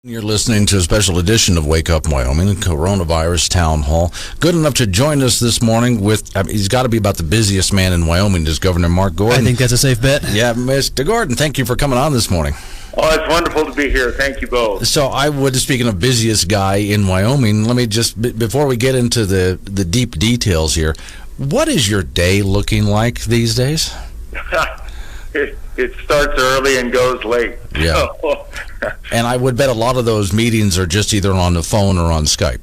You're listening to a special edition of Wake Up Wyoming, Coronavirus Town Hall. Good enough to join us this morning with, he's got to be about the busiest man in Wyoming, is Governor Mark Gordon. I think that's a safe bet. Yeah, Mr. Gordon, thank you for coming on this morning. Oh, it's wonderful to be here. Thank you both. So speaking of busiest guy in Wyoming, let me just, before we get into the deep details here, what is your day looking like these days? It starts early and goes late. Yeah. And I would bet a lot of those meetings are just either on the phone or on Skype.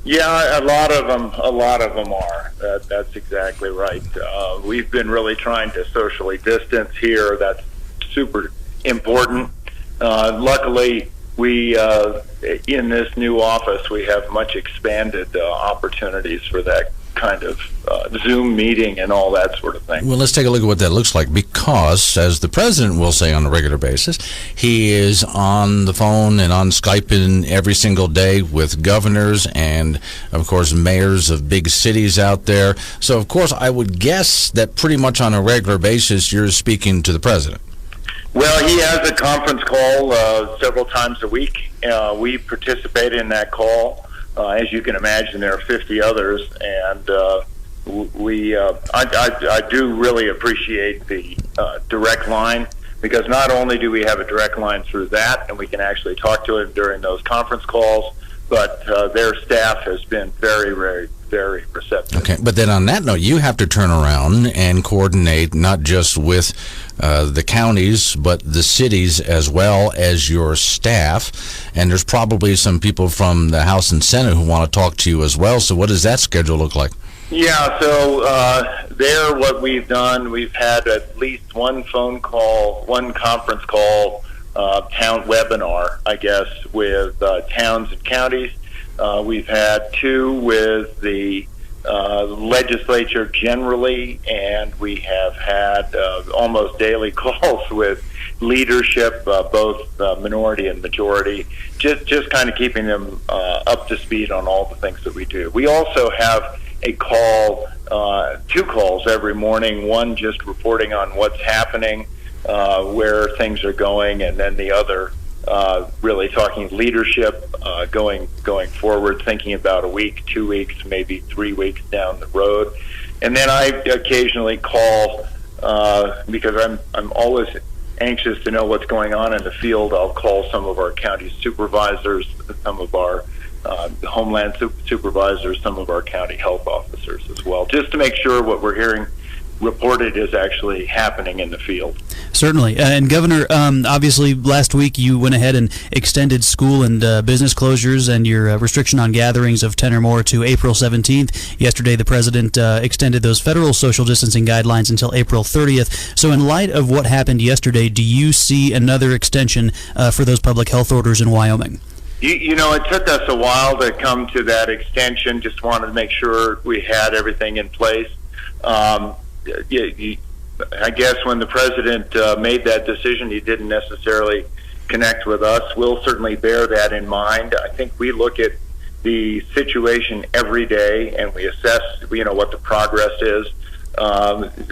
Yeah, a lot of them are. That's exactly right. We've been really trying to socially distance here. That's super important. Luckily, we in this new office, we have much expanded opportunities for that kind of Zoom meeting and all that sort of thing. Well, let's take a look at what that looks like, because, as the president will say on a regular basis, he is on the phone and on Skype every single day with governors and, of course, mayors of big cities out there. So, of course, I would guess that pretty much on a regular basis you're speaking to the president. Well, he has a conference call several times a week. We participate in that call. As you can imagine, there are 50 others, and I do really appreciate the direct line, because not only do we have a direct line through that, and we can actually talk to him during those conference calls, but their staff has been very, very, very receptive. Okay, but then on that note, you have to turn around and coordinate not just with the counties, but the cities as well as your staff. And there's probably some people from the House and Senate who want to talk to you as well. So what does that schedule look like? Yeah, so what we've done, we've had at least one phone call, one conference call, town webinar, I guess, with towns and counties. We've had two with the legislature generally, and we have had almost daily calls with leadership, both minority and majority, just kind of keeping them up to speed on all the things that we do. We also have a call, two calls every morning, one just reporting on what's happening, where things are going, and then the other really talking leadership, going forward, thinking about a week, 2 weeks, maybe 3 weeks down the road. And then I occasionally call, because I'm always anxious to know what's going on in the field. I'll call some of our county supervisors, some of our homeland supervisors, some of our county health officers as well, just to make sure what we're hearing reported is actually happening in the field. Certainly. And Governor, obviously last week you went ahead and extended school and business closures and your restriction on gatherings of 10 or more to April 17th. Yesterday the president extended those federal social distancing guidelines until April 30th. So in light of what happened yesterday, do you see another extension for those public health orders in Wyoming? You know, it took us a while to come to that extension. Just wanted to make sure we had everything in place. I guess when the president made that decision, he didn't necessarily connect with us. We'll certainly bear that in mind. I think we look at the situation every day and we assess, what the progress is.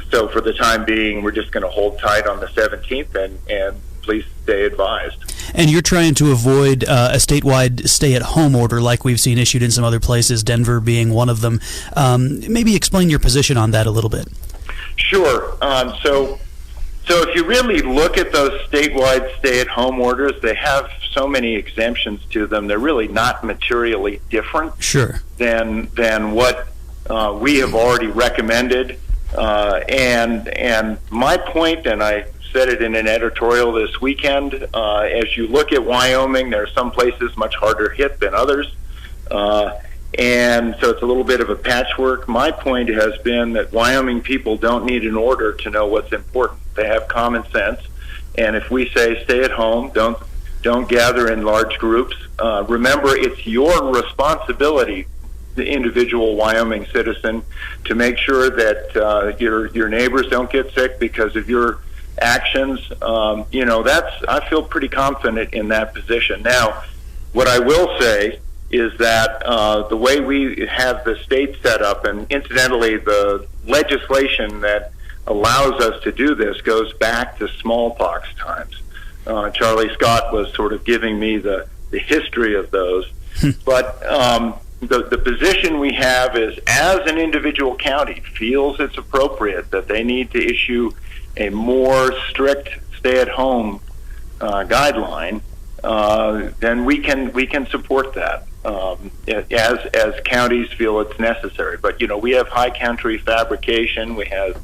So for the time being, we're just going to hold tight on the 17th and please stay advised. And you're trying to avoid a statewide stay-at-home order like we've seen issued in some other places, Denver being one of them. Maybe explain your position on that a little bit. Sure. So if you really look at those statewide stay-at-home orders, they have so many exemptions to them. They're really not materially different than what we have already recommended. And my point, and I said it in an editorial this weekend, as you look at Wyoming, there are some places much harder hit than others. And so it's a little bit of a patchwork. My point has been that Wyoming people don't need an order to know what's important. They have common sense. And if we say stay at home, don't gather in large groups, remember it's your responsibility, the individual Wyoming citizen, to make sure that your neighbors don't get sick because of your actions. I feel pretty confident in that position. Now, what I will say is that the way we have the state set up, and incidentally the legislation that allows us to do this goes back to smallpox times. Charlie Scott was sort of giving me the history of those. But the position we have is, as an individual county feels it's appropriate that they need to issue a more strict stay-at-home guideline, then we can support that as counties feel it's necessary. But we have High Country Fabrication, we have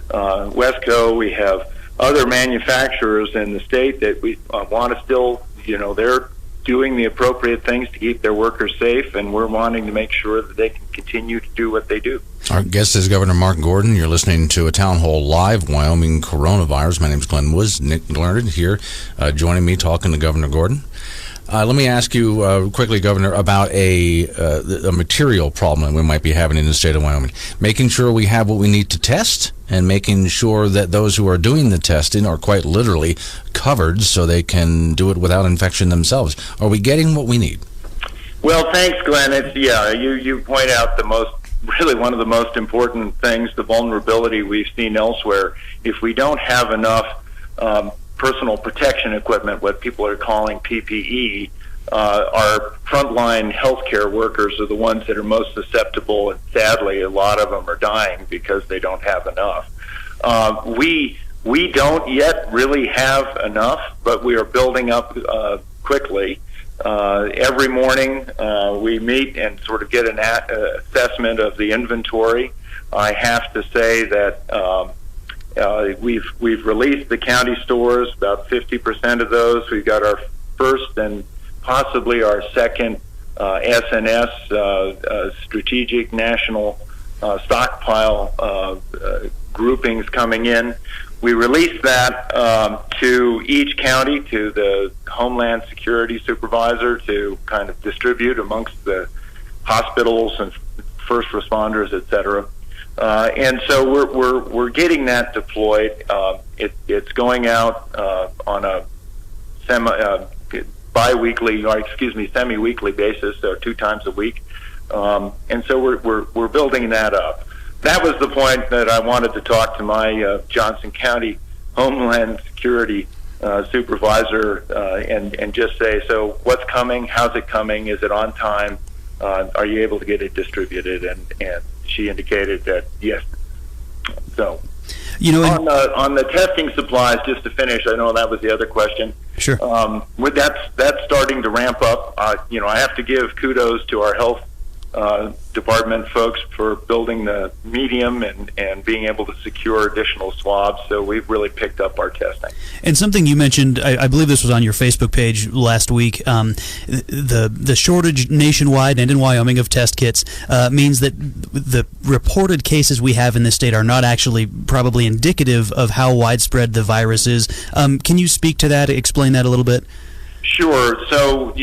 Wesco, we have other manufacturers in the state that we want to still, they're doing the appropriate things to keep their workers safe, and we're wanting to make sure that they can continue to do what they do. Our guest is Governor Mark Gordon. You're listening to a Town Hall Live, Wyoming Coronavirus. My name is Glenn Woods. Nick Learned here joining me, talking to Governor Gordon. Let me ask you quickly, Governor, about a material problem that we might be having in the state of Wyoming. Making sure we have what we need to test, and making sure that those who are doing the testing are quite literally covered so they can do it without infection themselves. Are we getting what we need? Well, thanks, Glenn. You point out one of the most important things, the vulnerability we've seen elsewhere. If we don't have enough personal protection equipment, what people are calling PPE, our frontline healthcare workers are the ones that are most susceptible, and sadly, a lot of them are dying because they don't have enough. We don't yet really have enough, but we are building up quickly. Every morning we meet and sort of get an assessment of the inventory. I have to say that we've released the county stores, about 50% of those. We've got our first and possibly our second SNS, Strategic National Stockpile groupings coming in. We released that to each county, to the Homeland Security Supervisor, to kind of distribute amongst the hospitals and first responders, et cetera. And so we're getting that deployed. It's going out on a semi-weekly basis, so 2 times a week. And so we're building that up. That was the point that I wanted to talk to my Johnson County Homeland Security Supervisor and just say, so what's coming? How's it coming? Is it on time? Are you able to get it distributed? And she indicated that yes. So, on the testing supplies, just to finish, I know that was the other question. Sure. With that's starting to ramp up. I have to give kudos to our health department folks for building the medium and being able to secure additional swabs. So we've really picked up our testing. And something you mentioned, I believe this was on your Facebook page last week, the shortage nationwide and in Wyoming of test kits means that the reported cases we have in this state are not actually probably indicative of how widespread the virus is. Can you speak to that, explain that a little bit? Sure. So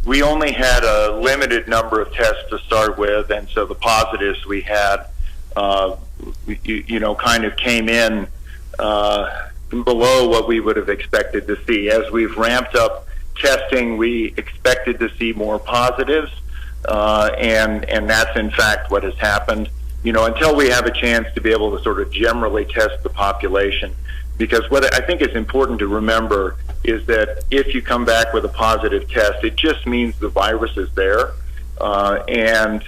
we only had a limited number of tests to start with, and so the positives we had, kind of came in below what we would have expected to see. As we've ramped up testing, we expected to see more positives, and that's in fact what has happened. Until we have a chance to be able to sort of generally test the population, because what I think is important to remember is that if you come back with a positive test, it just means the virus is there, and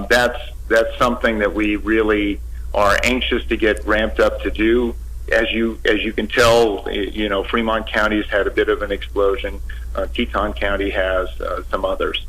that's something that we really are anxious to get ramped up to do. As you can tell, Fremont County's had a bit of an explosion. Teton County has, some others.